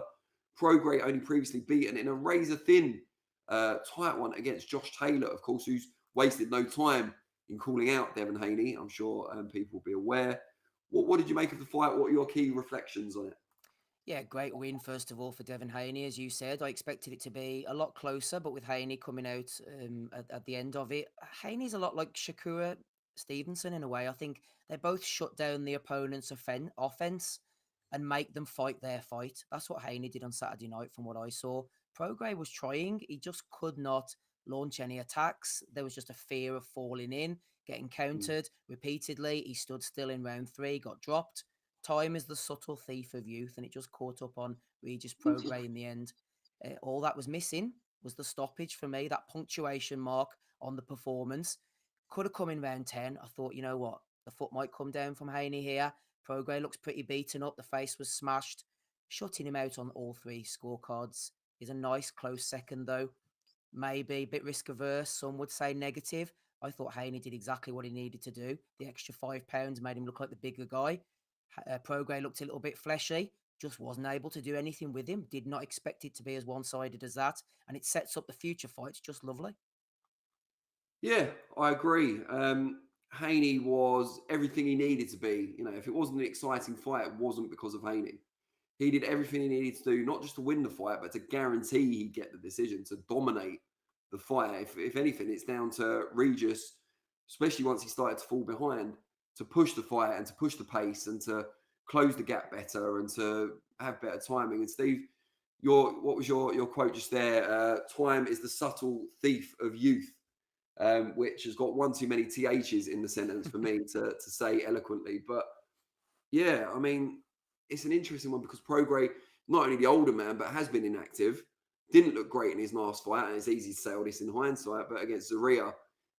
A: Prograis only previously beaten in a razor-thin tight one against Josh Taylor, of course, who's wasted no time in calling out Devin Haney. I'm sure people will be aware. What did you make of the fight? What are your key reflections on it?
B: Yeah, great win, first of all, for Devin Haney, as you said. I expected it to be a lot closer, but with Haney coming out at the end of it, Haney's a lot like Shakur Stevenson in a way. I think they both shut down the opponent's offense and make them fight their fight. That's what Haney did on Saturday night, from what I saw. Prograis was trying. He just could not launch any attacks. There was just a fear of falling in, getting countered repeatedly. He stood still in round 3, got dropped. Time is the subtle thief of youth, and it just caught up on Regis Prograis in the end. All that was missing was the stoppage for me, that punctuation mark on the performance. Could have come in round 10. I thought, you know what? The foot might come down from Haney here. Prograis looks pretty beaten up. The face was smashed. Shutting him out on all 3 scorecards is a nice close second, though. Maybe a bit risk averse. Some would say negative. I thought Haney did exactly what he needed to do. The extra £5 made him look like the bigger guy. Prograis looked a little bit fleshy, just wasn't able to do anything with him. Did not expect it to be as one-sided as that, and it sets up the future fights just lovely.
A: Yeah, I agree. Haney was everything he needed to be. You know, if it wasn't an exciting fight, it wasn't because of Haney. He did everything he needed to do, not just to win the fight, but to guarantee he'd get the decision, to dominate the fight. If anything, it's down to Regis, especially once he started to fall behind, to push the fight and to push the pace and to close the gap better and to have better timing. And Steve, what was your quote just there? Time is the subtle thief of youth, which has got one too many ths in the sentence for me to say eloquently. But yeah, I mean, it's an interesting one because Prograis, not only the older man, but has been inactive. Didn't look great in his last fight, and it's easy to say all this in hindsight. But against Zaria,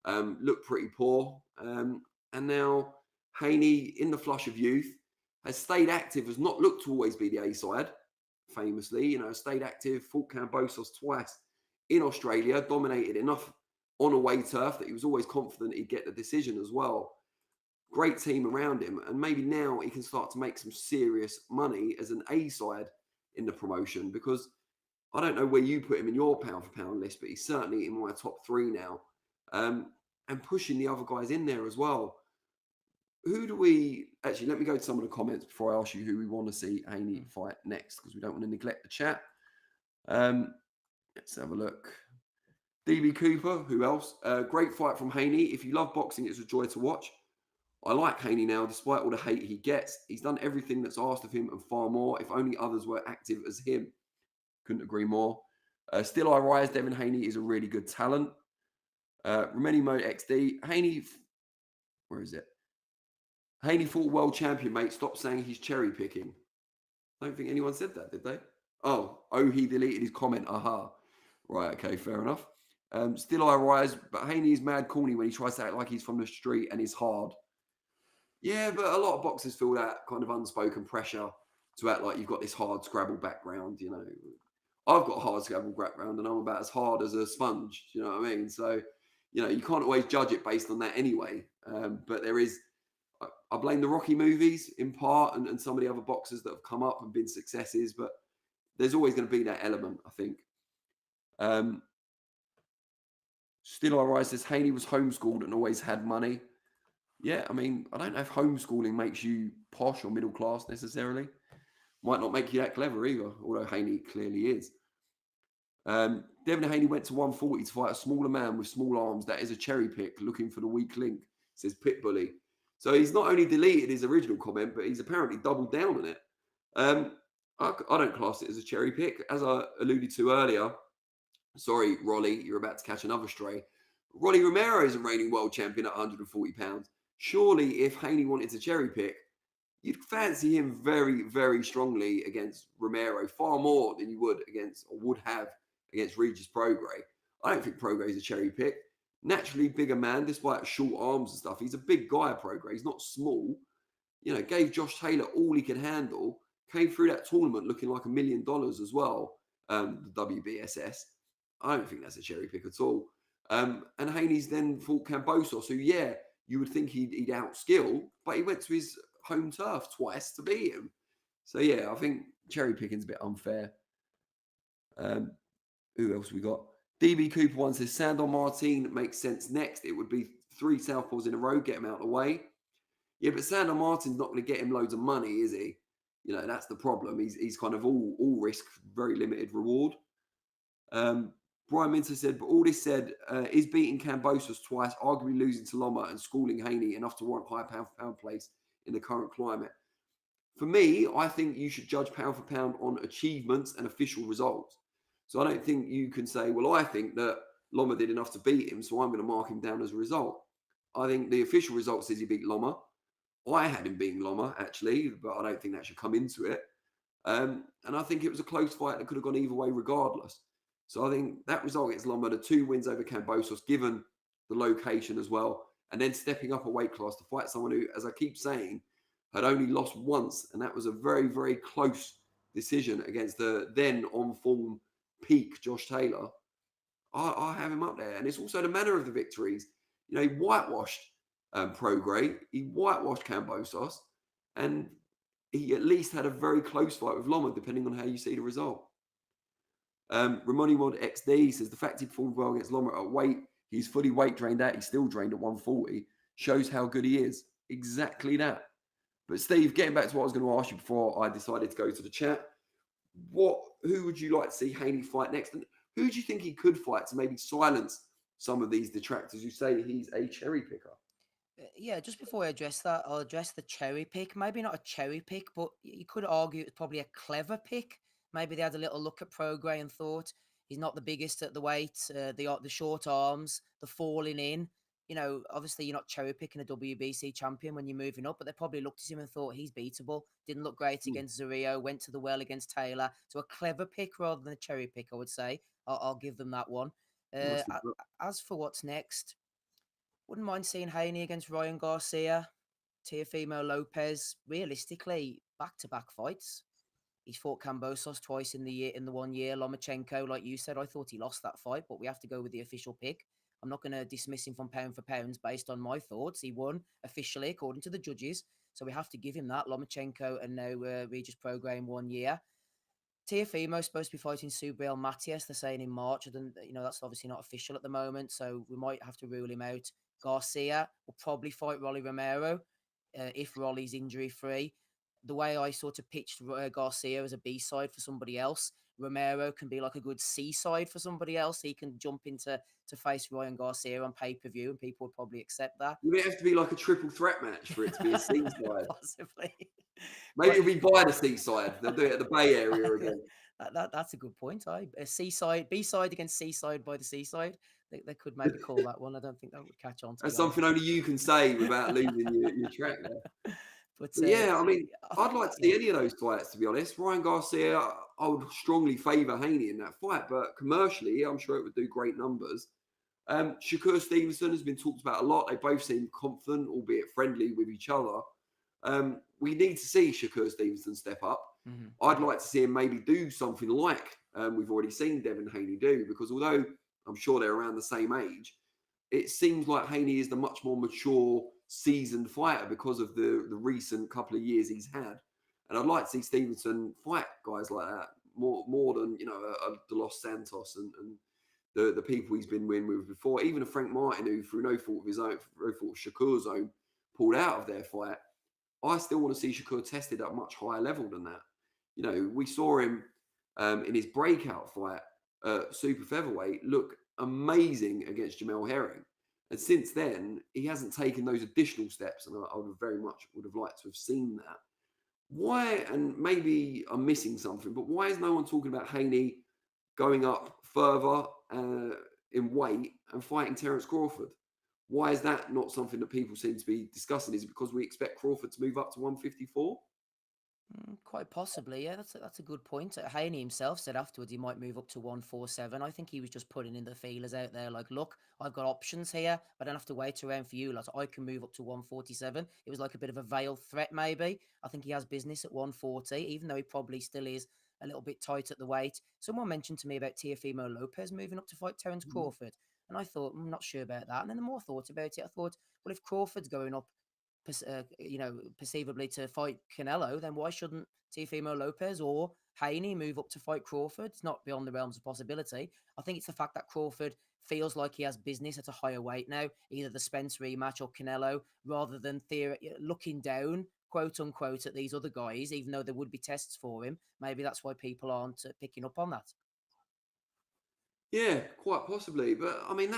A: looked pretty poor. And now Haney, in the flush of youth, has stayed active. Has not looked to always be the A side. Famously, stayed active. Fought Cambosos twice in Australia. Dominated enough on away turf that he was always confident he'd get the decision as well. Great team around him, and maybe now he can start to make some serious money as an A side in the promotion, because I don't know where you put him in your pound for pound list, but he's certainly in my top 3 now, and pushing the other guys in there as well. Who do we actually? Let me go to some of the comments before I ask you who we want to see Haney fight next, because we don't want to neglect the chat. Let's have a look. DB Cooper, who else? Great fight from Haney. If you love boxing, it's a joy to watch. I like Haney now, despite all the hate he gets. He's done everything that's asked of him and far more. If only others were active as him. Couldn't agree more. Still I rise. Devin Haney is a really good talent. Remeni Mode XD. Haney, where is it? Haney fought world champion, mate. Stop saying he's cherry picking. I don't think anyone said that, did they? Oh, he deleted his comment. Aha. Right, okay, fair enough. Still I rise, but Haney is mad corny when he tries to act like he's from the street and is hard. Yeah, but a lot of boxers feel that kind of unspoken pressure to act like you've got this hard Scrabble background, I've got a hard Scrabble background and I'm about as hard as a sponge, you know what I mean? So, you can't always judge it based on that anyway. But there is, I blame the Rocky movies in part and some of the other boxers that have come up and been successes, but there's always going to be that element, I think. Still I rise says Haney was homeschooled and always had money. Yeah, I mean, I don't know if homeschooling makes you posh or middle class necessarily. Might not make you that clever either, although Haney clearly is. Devin Haney went to 140 to fight a smaller man with small arms. That is a cherry pick looking for the weak link, says Pitbully. So he's not only deleted his original comment, but he's apparently doubled down on it. I don't class it as a cherry pick. As I alluded to earlier, sorry, Rolly, you're about to catch another stray. Rolly Romero is a reigning world champion at 140 pounds. Surely, if Haney wanted to cherry pick, you'd fancy him very, very strongly against Romero, far more than you would have against Regis Prograis. I don't think Prograis is a cherry pick. Naturally bigger man, despite short arms and stuff. He's a big guy, Prograis. He's not small. Gave Josh Taylor all he could handle. Came through that tournament looking like $1 million as well, the WBSS. I don't think that's a cherry pick at all. And Haney's then fought Cambosos, who, yeah, you would think he'd outskill, but he went to his home turf twice to beat him. So, yeah, I think cherry picking's a bit unfair. Who else we got? DB Cooper one says, Sandor Martin makes sense next. It would be 3 southpaws in a row, get him out of the way. Yeah, but Sandor Martin's not going to get him loads of money, is he? That's the problem. He's kind of all risk, very limited reward. Brian Minter said, but all this said, is beating Cambosos twice, arguably losing to Loma and schooling Haney enough to warrant high pound for pound place in the current climate? For me, I think you should judge pound for pound on achievements and official results. So I don't think you can say, well, I think that Loma did enough to beat him, so I'm going to mark him down as a result. I think the official result says he beat Loma. I had him beating Loma, actually, but I don't think that should come into it. And I think it was a close fight that could have gone either way regardless. So I think that result against Loma, the 2 wins over Cambosos, given the location as well, and then stepping up a weight class to fight someone who, as I keep saying, had only lost once, and that was a very, very close decision against the then on form peak Josh Taylor. I have him up there, and it's also the manner of the victories. He whitewashed Prograis, he whitewashed Cambosos, and he at least had a very close fight with Loma, depending on how you see the result. Ramoni Mod XD says the fact he performed well against Loma at weight, he's fully weight drained out, he's still drained at 140, shows how good he is. Exactly that. But Steve, getting back to what I was going to ask you before I decided to go to the chat, who would you like to see Haney fight next? And who do you think he could fight to maybe silence some of these detractors who say he's a cherry picker?
B: Yeah, just before I address that, I'll address the cherry pick. Maybe not a cherry pick, but you could argue it's probably a clever pick. Maybe they had a little look at Prograis and thought he's not the biggest at the weight, the short arms, the falling in. Obviously you're not cherry picking a WBC champion when you're moving up, but they probably looked at him and thought he's beatable. Didn't look great
A: Hmm.
B: against Zorrillo, went to the well against Taylor. So a clever pick rather than a cherry pick, I would say. I'll give them that one. Uh,
A: Nicely put.
B: as for what's next, wouldn't mind seeing Haney against Ryan Garcia, Teofimo Lopez. Realistically, back-to-back fights. He's fought Kambosos twice in the 1 year. Lomachenko, like you said, I thought he lost that fight, but we have to go with the official pick. I'm not going to dismiss him from pound for pounds based on my thoughts. He won officially according to the judges, so we have to give him that. Lomachenko and now Regis Prograis in 1 year. Teofimo's supposed to be fighting Subriel Matias. They're saying in March. That's obviously not official at the moment, so we might have to rule him out. Garcia will probably fight Rolly Romero if Rolly's injury free. The way I sort of pitched Garcia as a B side for somebody else, Romero can be like a good C side for somebody else. He can jump into to face Ryan Garcia on pay per view, and people would probably accept that.
A: Would it have to be like a triple threat match for it to be a seaside?
B: Possibly.
A: Maybe it'll be by the seaside. They'll do it at the Bay Area again.
B: That's a good point. A seaside, B side against seaside by the seaside. They could maybe call that one. I don't think that would catch on.
A: That's something only you can say without losing your track there. But yeah, I mean, I'd like to see any of those fights, to be honest. Ryan Garcia, I would strongly favour Haney in that fight, but commercially, I'm sure it would do great numbers. Shakur Stevenson has been talked about a lot. They both seem confident, albeit friendly with each other. We need to see Shakur Stevenson step up.
B: Mm-hmm.
A: I'd like to see him maybe do something like we've already seen Devin Haney do, because although I'm sure they're around the same age, it seems like Haney is the much more mature, seasoned fighter because of the recent couple of years he's had. And I'd like to see Stevenson fight guys like that more than, a De Los Santos and the people he's been winning with before. Even a Frank Martin, who through no fault of his own, through no fault of Shakur's own, pulled out of their fight. I still want to see Shakur tested at a much higher level than that. We saw him in his breakout fight super featherweight look amazing against Jamel Herring. And since then, he hasn't taken those additional steps, and I would have liked to have seen that. Why, and maybe I'm missing something, but why is no one talking about Haney going up further in weight and fighting Terence Crawford? Why is that not something that people seem to be discussing? Is it because we expect Crawford to move up to 154?
B: Quite possibly, yeah. That's a good point. Haney himself said afterwards he might move up to 147. I think he was just putting in the feelers out there, like, look, I've got options here. I don't have to wait around for you. Like, I can move up to 147. It was like a bit of a veiled threat, maybe. I think he has business at 140, even though he probably still is a little bit tight at the weight. Someone mentioned to me about Teofimo Lopez moving up to fight Terence Crawford, and I thought, I'm not sure about that. And then the more I thought about it, I thought, well, if Crawford's going up perceivably to fight Canelo, then why shouldn't Teofimo Lopez or Haney move up to fight Crawford? It's not beyond the realms of possibility. I think it's the fact that Crawford feels like he has business at a higher weight now, either the Spence rematch or Canelo, rather than looking down, quote unquote, at these other guys, even though there would be tests for him. Maybe that's why people aren't picking up on that.
A: Yeah, quite possibly. But I mean,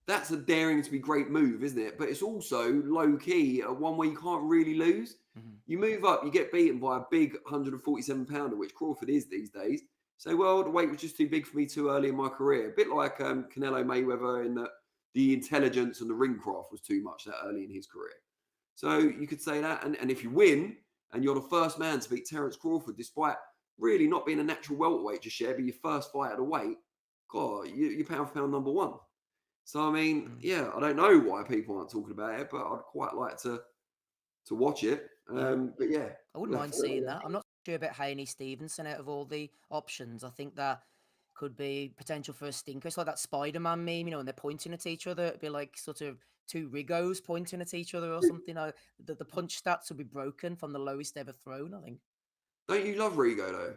A: that's a daring to be great move, isn't it? But it's also low key, one where you can't really lose.
B: Mm-hmm.
A: You move up, you get beaten by a big 147 pounder, which Crawford is these days. Say, well, the weight was just too big for me too early in my career. A bit like Canelo Mayweather in that the intelligence and the ring craft was too much that early in his career. So you could say that. And if you win and you're the first man to beat Terence Crawford, despite really not being a natural welterweight just yet, but your first fight at a weight, God, you're pound for pound number one. So, I mean, yeah, I don't know why people aren't talking about it, but I'd quite like to watch it. But yeah.
B: I wouldn't mind seeing that. I'm not sure about Haney Stevenson out of all the options. I think that could be potential for a stinker. It's like that Spider-Man meme, and they're pointing at each other. It'd be like sort of two Rigos pointing at each other or something. The punch stats would be broken from the lowest ever thrown, I think.
A: Don't you love Rigo, though?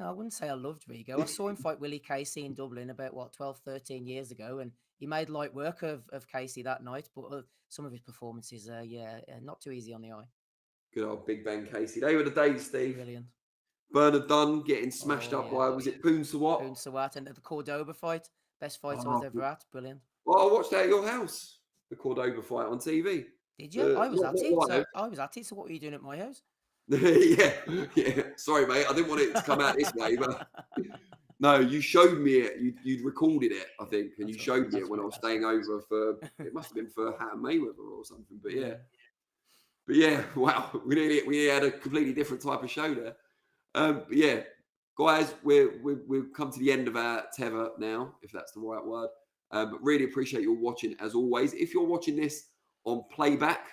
B: No, I wouldn't say I loved Rigo. I saw him fight Willie Casey in Dublin about, 12, 13 years ago, and he made light work of Casey that night, but some of his performances, not too easy on the eye.
A: Good old Big Ben Casey. They were the days, Steve.
B: Brilliant.
A: Bernard Dunn getting smashed up by, was it Poon Sawat?
B: Poon Sawat, and the Cordoba fight. Best fight I was ever at. Brilliant.
A: Well, I watched that at your house, the Cordoba fight on TV.
B: Did you? I was at it. So what were you doing at my house?
A: Yeah. Sorry, mate. I didn't want it to come out this way, but no, you showed me it. You'd recorded it, I think, and you showed me it when I was staying over for. It must have been for Ham Mayweather or something. But yeah. Wow. We had a completely different type of show there. But yeah, guys, we've come to the end of our tether now, if that's the right word. But really appreciate you watching as always. If you're watching this on playback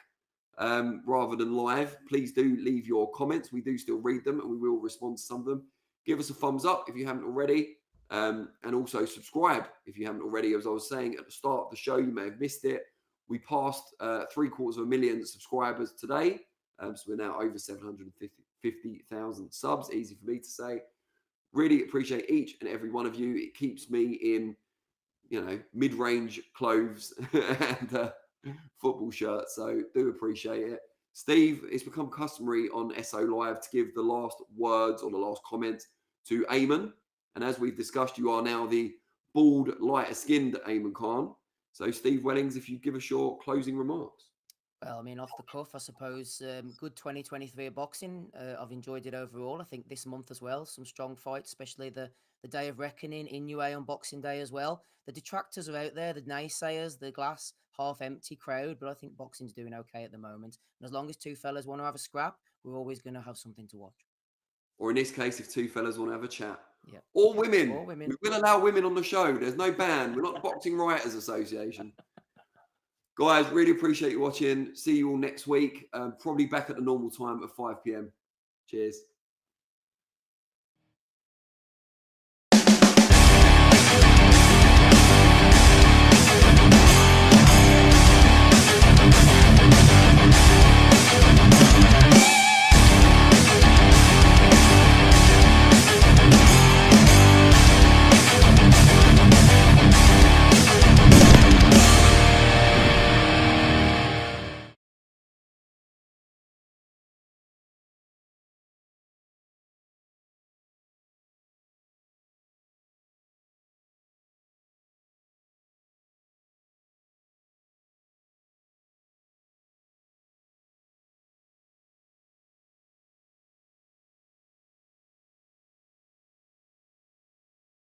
A: rather than live, please do leave your comments. We do still read them and we will respond to some of them. Give us a thumbs up if you haven't already. And also subscribe if you haven't already. As I was saying at the start of the show, you may have missed it. We passed 750,000 subscribers today. So we're now over 750,000 subs. Easy for me to say. Really appreciate each and every one of you. It keeps me in, mid-range clothes and football shirts. So do appreciate it. Steve, it's become customary on SO Live to give the last words or the last comments to Eamon. And as we've discussed, you are now the bald, lighter-skinned Eamon Khan. So, Steve Wellings, if you give us your closing remarks.
B: Well, I mean, off the cuff, I suppose, good 2023 of boxing. I've enjoyed it overall. I think this month as well, some strong fights, especially the Day of Reckoning in UA on Boxing Day as well. The detractors are out there, the naysayers, the glass half-empty crowd, but I think boxing's doing okay at the moment. And as long as two fellas want to have a scrap, we're always going to have something to watch.
A: Or in this case, if two fellas want to have a chat.
B: Yeah.
A: Or women.
B: Or women.
A: We will allow women on the show. There's no ban. We're not the Boxing Writers Association. Guys, really appreciate you watching. See you all next week. Probably back at the normal time at 5 p.m. Cheers.